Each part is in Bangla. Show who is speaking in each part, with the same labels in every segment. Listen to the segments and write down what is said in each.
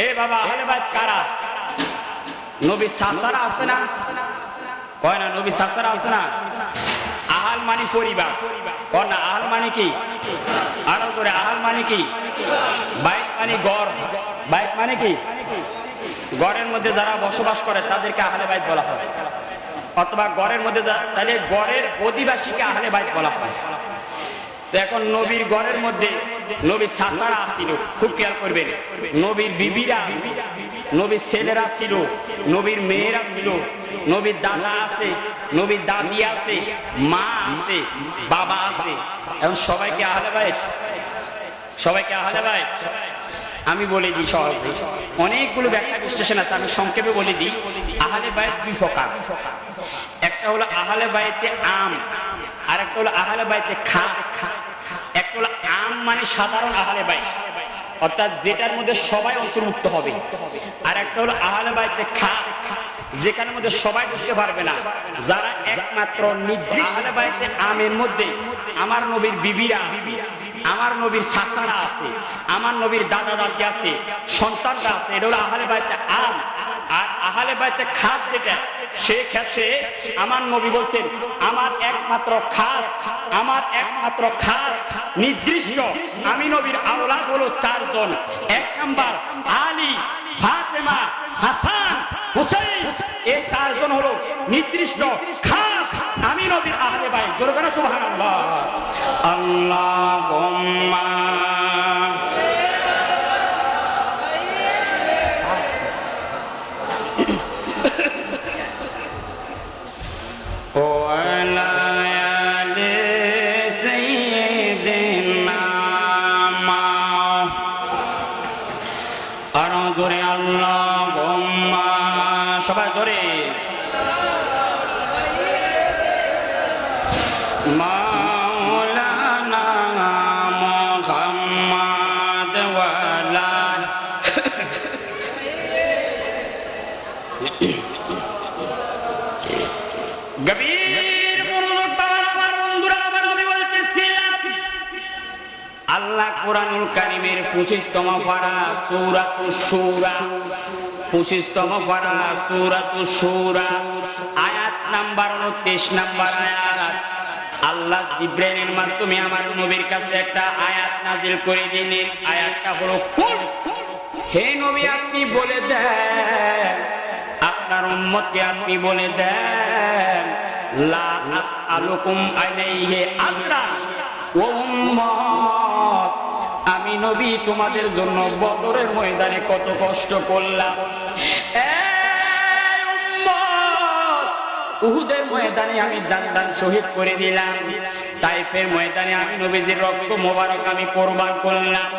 Speaker 1: এ বাবা আহলে বাইত কারা? নবী সাসারা আছে না? কয় না নবী সাসারা আছে না? আহাল মানে পরিবার, কয় না আহাল মানে কি? আরো করে আহাল মানে কি? বাইত মানে ঘর, বাইত মানে কি? ঘরের মধ্যে যারা বসবাস করে তাদেরকে আহলে বাইত বলা হয়, অথবা ঘরের মধ্যে তাহলে ঘরের অধিবাসীকে আহলে বাইত বলা হয়। তো এখন নবীর ঘরের মধ্যে নবীর চাচারা ছিল, খুব খেয়াল করবেন, নবীর বিবিরা, নবীর ছেলেরা ছিল, নবীর মেয়েরা ছিল, নবীর দাদা আছে, নবীর দাদি আছে, মা আছে, বাবা আছে। এখন সবাইকে আহলে বাইত, সবাইকে আহলে বাইত। আমি বলে দিই সহজে, অনেকগুলো ব্যাখ্যা বিশ্লেষণ আছে, আমি সংক্ষেপে বলে দিই। আহলে বাইত দুই প্রকার, একটা হলো আহলে বাইতে আম, আর একটা হলো আহলে বাইতে খাস। একটা হলো আম মানে সাধারণ আহলে বাইত, অর্থাৎ যেটার মধ্যে সবাই অন্তর্ভুক্ত হবে। আর একটা হলো আহলে বাইতে খাস, যেখানের মধ্যে সবাই বুঝতে পারবে না, যারা একমাত্র নির্দিষ্ট। আহলে বাইতে আমের মধ্যে আমার নবীর বিবিরা, আমার নবীর চাচারা আছে, আমার নবীর দাদা দাদি আছে, সন্তানরা আছে, এটা হলো আহলে বাইতে আম। আর আহলে বাইতে খাস যেটা, সে ক্ষেত্রে আমার নবী বলছেন আমার একমাত্র খাস, আমার একমাত্র খাস নির্দিষ্ট আমি নবীর আওলাদ হলো 4 জন। 1 নাম্বার আলী, ফাতেমা, হাসান, হুসাইন, এই 4 জন হলো নির্দিষ্ট খাস আমি নবীর আহলে বাইত। জোরে করে সুবহানাল্লাহ। আল্লাহুম্মা জোরে আল্লাহুম্মা, সবাই জোরে মাওলানা মুহাম্মদ ওয়ালা। গভীর মনোযোগ পাওয়ার আমার বন্ধুরা, আমার নবী বলতেছিলেন, আল্লাহ কোরআনুল কারীমের 25তম পারা সূরাতুশ শূরা, 25তম পারা সূরাতুশ শূরা, আয়াত নাম্বার 29 নাম্বার আয়াত। আল্লাহ জিবরাইলের মাধ্যমে আমার নবীর কাছে একটা আয়াত নাজিল করে দিলেন। আয়াতটা হলো, কুল, হে নবী আপনি বলে দেন, আপনার উম্মতকে আপনি বলে দেন, লা আসআলুকুম আলাইহি আজরা, ও উম্মত আমি নবী তোমাদের জন্য বদরের ময়দানে কত কষ্ট করলাম, এই উম্মত উহুদের ময়দানে আমি দান শহীদ করে দিলাম, তাইফের ময়দানে আমি নবীজির রক্ত মোবারক আমি কোরবান করলাম।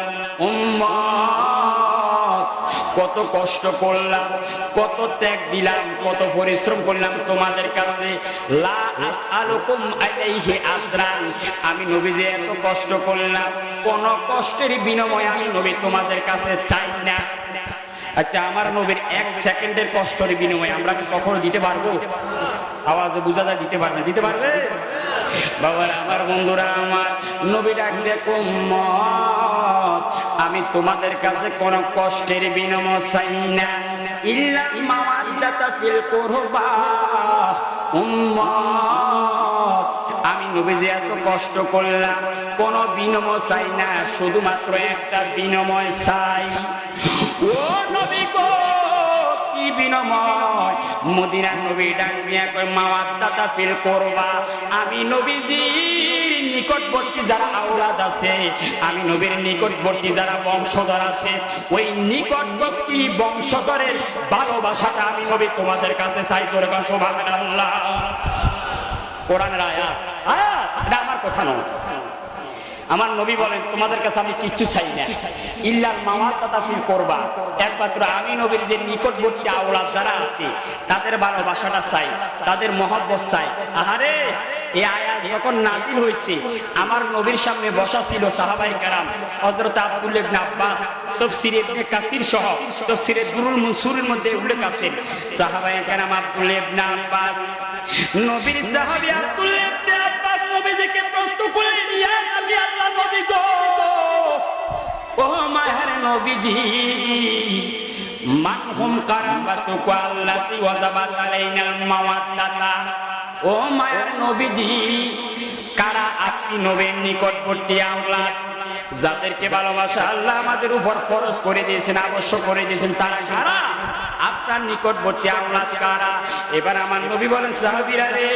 Speaker 1: উম্মত কত কষ্ট করলাম, কত ত্যাগ দিলাম, কত পরিশ্রম করলাম তোমাদের কাছে। লা আসআলুকুম আলাইহি আজরান, আমি নবীজি এত কষ্ট করলাম, কোন কষ্টের বিনিময়ে আমি নবী তোমাদের কাছে চাই না। আচ্ছা, আমার নবীর 1 সেকেন্ডের কষ্টের বিনিময়ে আমরা কি কখনো দিতে পারবো? আওয়াজে বুঝা যায় দিতে পারবে, দিতে পারবে? বাবার আমার বন্ধুরা, আমার নবী ডাক দেখো, উম্মত আমি তোমাদের কাছে কোন কষ্টের বিনিময় চাই না, ইল্লা মাওয়াদ্দাতা ফিল কুরবা। উম্মত আমি নবীজি এত কষ্ট করলাম, কোন বিনিময় চাই না, শুধুমাত্র একটা বিনিময় চাই। ও নবী গো, কি বিনিময়? মদিনার নবী ডাক দিয়া কয়, মাওয়াদ্দাতা ফিল কুরবা, আমি নবীজির নিকটবর্তী যারা আওলাদ আছে, আমি নবীর নিকটবর্তী যারা বংশধর আছে, ওই নিকটবর্তী বংশধরের ভালোবাসাটা আমি নবী তোমাদের কাছে চাই। জোরে বলেন সুবহানাল্লাহ। কোরআনের আয়াত, এটা আমার কথা নয়। আমার নবী বলেন তোমাদের কাছে আমি কিচ্ছু চাই না, ইল্লাল মাওয়াদ্দাতা ফিল কুরবা, একমাত্র আমি নবীর যে নিকটবর্তী আওলাদ যারা আছে তাদের ভালোবাসাটা চাই, তাদের মহব্বত চাই। আহারে, এই আয়াত যখন নাজিল হয়েছে, আমার নবীর সামনে বসা ছিল সাহাবায়ে কেরাম, হযরত আব্দুল্লাহ ইবনে আব্বাস, তাফসীরে ইবনে কাসির সহ তাফসীরে দুরুল মনসুরের মধ্যে উল্লেখ আছে, সাহাবায়ে কেরাম আব্দুল্লাহ ইবনে আব্বাস, নবীর সাহাবী আব্দুল্লাহ ইবনে আব্বাস নবীজিকে প্রশ্ন করলেন, ইয়া নবী, আল্লাহ নবী গো, ও মায়ের নবীজি মানহুম কারাবাতুকা আল্লাতী ওয়াজাবাত আলাইনাল মাওয়াদ্দাতা। ও মায়ের নবীজি কারা আপনি নবীর নিকটবর্তী আওলাদ, যাদেরকে ভালোবাসা আল্লাহ আমাদের উপর ফরজ করে দিয়েছেন, আবশ্যক করে দিয়েছেন, তারা কারা? আপনার নিকটবর্তী আওলাদ কারা? এবার আমার নবী বলেন সাহাবীরা রে,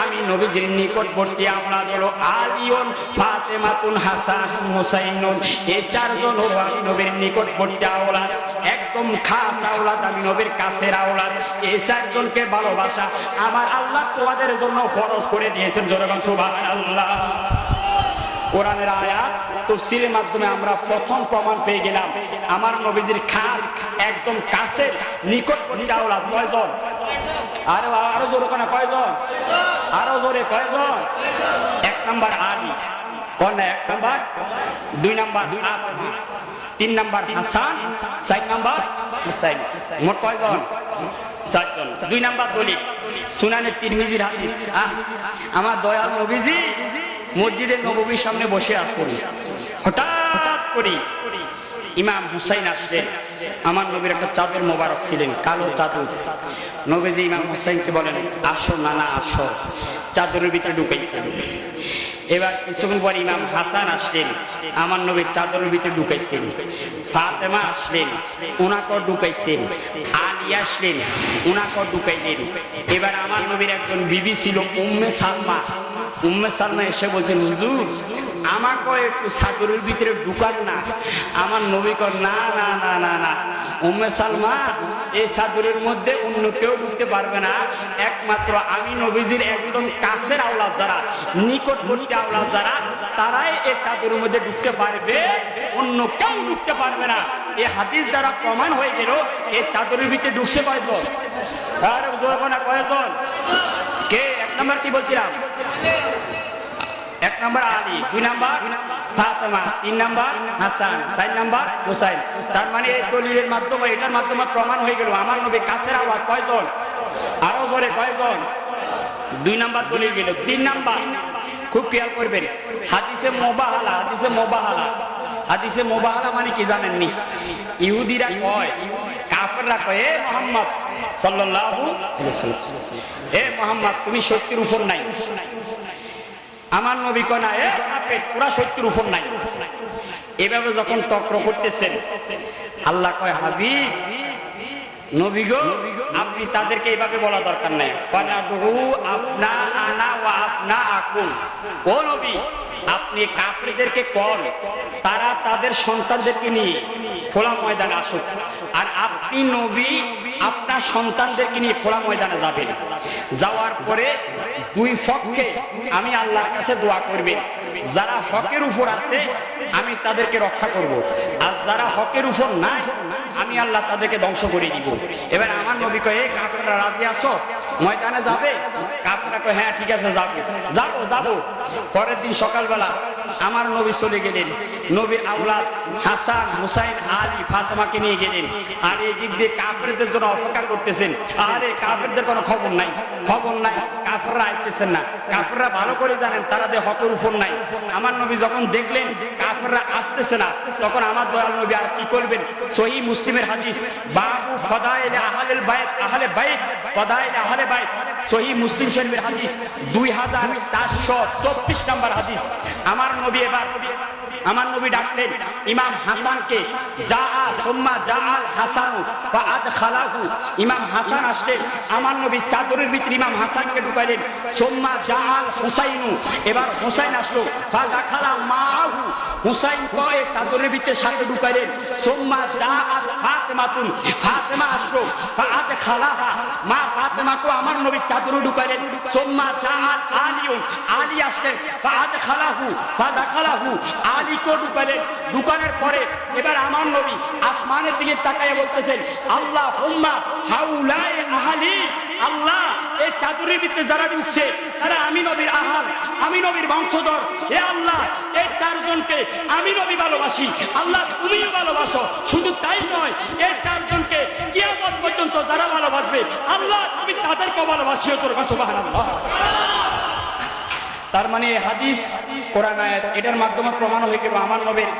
Speaker 1: আমি নবীজির নিকটবর্তী আওলাদ হলো আলীউন, ফাতেমাতুন, হাসান, হুসাইনুন। এই চারজন হলো আমি নবীর নিকটবর্তী আওলাদ, একদম খাস আওলাদ, আমি নবীর কাছের আওলাদ। এই চারজনকে ভালোবাসা আমার আল্লাহ তোমাদের জন্য ফরজ করে দিয়েছেন। জোরে বলেন সুবহানাল্লাহ। কোরআনের আয়াত তাফসীরের মাধ্যমে আমরা প্রথম প্রমাণ পেয়ে গেলাম আমার নবীজির খাস একদম কাছের নিকটবর্তী আওলাদ কয়জন? আরো জোরে কোন কয়জন? আরো জোরে কয়জন? এক নাম্বার আলী, কোন এক নাম্বার, দুই নাম্বার ফাতেমা, তিন নাম্বার হাসান, চার নাম্বার হুসাইন। মোট কয়জন? চারজন। দুই নাম্বার দলিল সুনানে তিরমিজির হাদিস। আমার দয়াল নবীজি মসজিদে নববীর সামনে বসে আছেন, হঠাৎ করে ইমাম হুসাইন আসলেন। আমার নবীর একটা চাদর মোবারক ছিলেন, কালো চাদর। নবীজি ইমাম হুসাইনকে বলেন আসো নানা আসো, চাদরের ভিতরে ঢুকাইছেন। এবার কিছুক্ষণ পর ইমাম হাসান আসলেন, আমার নবীর চাদরের ভিতরে ঢুকাইছেন। ফাতেমা আসলেন, ওনাকেও ঢুকাইছেন। আলী আসলেন, ওনাকেও ঢুকাইলেন। এবার আমার নবীর একজন বিবি ছিল উম্মে সালমা। উম্মে সালমা এসে বলছেন হুজুর আমাকেও একটু চাদরের ভিতরে ঢুকান না। আমার নবী কর না না না না না, উম্মে সালমা এই চাদরের মধ্যে অন্য কেউ ঢুকতে পারবে না, একমাত্র আমি নবীজির একদম কাছের আওলাদ যারা, নিকটবর্তী আওলাদ যারা, তারাই এই চাদরের মধ্যে ঢুকতে পারবে, অন্য কেউ ঢুকতে পারবে না। এই হাদিস দ্বারা প্রমাণ হয়ে গেল এই চাদরের ভিতরে ঢুকছে কয়জন? আর জোরে না কয়জন? কে? এক নাম্বার কি বলছিলাম? এক নাম্বার আলী, দুই নাম্বার ফাতেমা, তিন নাম্বার হাসান, চার নাম্বার হুসাইন। তার মানে এই দলিলের মাধ্যমে, এটার মাধ্যমে প্রমাণ হয়ে গেল আমার নবী কাছের আওলাদ কয়জন? আরো জোরে কয়জন? দুই নাম্বার দলিল গেল। তিন নাম্বার খুব খেয়াল করবেন, হাদিসে মুবাহালা। হাদিসে মুবাহালা, হাদিসে মুবাহালা মানে কি জানেননি? ইহুদিরা কয়, কাফেররা কয় এ মুহাম্মদ সাল্লাল্লাহু আলাইহি ওয়াসাল্লাম, এ মুহাম্মদ তুমি সত্যের উপর নাই। আমার নবী কয় না এ কাফের, ওরা সত্যের উপর নাই। এভাবে যখন তর্ক করতেছেন আল্লাহ কয় হাবিব নবী গো আপনি তাদেরকে এইভাবে বলা দরকার নাই। ফানাদু আপনা আনা ওয়া আপনা আকুম, ও নবী আপনি কাফেরদেরকে কোন তারা তাদের সন্তানদেরকে নিয়ে খোলা ময়দানে আসুক, আর আপনি নবী আপনার সন্তানদেরকে নিয়ে খোলা ময়দানে যাবেন। যাওয়ার পরে দুই পক্ষে আমি আল্লাহর কাছে দোয়া করবেন, যারা হকের উপর আছে আমি তাদেরকে রক্ষা করব, আর যারা হকের উপর নাই আমি আল্লাহ তাদেরকে ধ্বংস করে দিব। এবার আমার নবী কয় এ কাফেররা রাজি আছো ময়দানে যাবে? কাফেররা কয় হ্যাঁ ঠিক আছে যাবো যাবো যাবো। পরের দিন সকালবেলা আমার নবী চলে গেলেন, নবীর আওলাদ হাসান, হুসাইন, আলী, ফাতেমাকে নিয়ে গেলেন। আর এই দিক দিয়ে কাফেরদের জন্য অপেক্ষা করতেছেন। আরে কাফেরদের কোনো খবর নাই, খবর নাই, কাফেররা আসতেছেন না। কাফেররা ভালো করে জানেন তারা যে হকের উপর নাই। আমার নবী যখন দেখলেন কাফেররা আসতেছে না, তখন আমার দয়াল নবী আর কি করবেন? সহিহ মুসলিমের হাদিস, বাবু ফাদাইল আহলিল বাইত, আহলে বাইত, ফাদাইল আহলে বাইত, সহিহ মুসলিম শরীফের হাদিস 2424 নম্বর হাদিস। আমার নবী এবার আমার নবী ডাকলেন ইমাম হাসানকে, ইমাম হাসান আসলেন। আমার নবী চাদরের ভিতরে ইমাম হাসানকে ঢুকাইলেন। সোম্মা জাআল হুসাইনু, এবার হুসাইন আসলো। ফাযাখালা মাহু, হুসাইন কয়ে চাদরের ভিতরে সাথে ঢুকাইলেন। সোম্মা জাআল ফাতেমাতুন, ফাতেমা আসলো। ফাযাখালাহা, মা ফাতেমাকে আমার নবী চাদরে ঢুকাইলেন। সোম্মা জাআল আলীউন, আলী আসলেন। ফাযাখালাহু, আলীকে ঢুকাইলেন। ঢুকানোর পরে এবার আমার নবী আসমানের দিকে তাকায় বলতেছেন আল্লাহুম্মা হাউলাই আহলি, আল্লাহ এই চাদরের ভিতরে যারা ঢুকছে তারা আমি নবীর আহাল, আমি নবীর বংশধর। হে আল্লাহ এই চারজনকে আমি নবী ভালোবাসি, আল্লাহ তুমিও ভালোবাসো। শুধু তাই নয়, এই চারজনকে কিয়ামত পর্যন্ত যারা ভালোবাসবে আল্লাহ তুমি তাদেরকেও ভালোবাসিও। তোর কাছে সুবহানাল্লাহ। তার মানে হাদিস, কোরআন আয়াত, এটার মাধ্যমে প্রমাণ হয়ে গেল আমার নবীর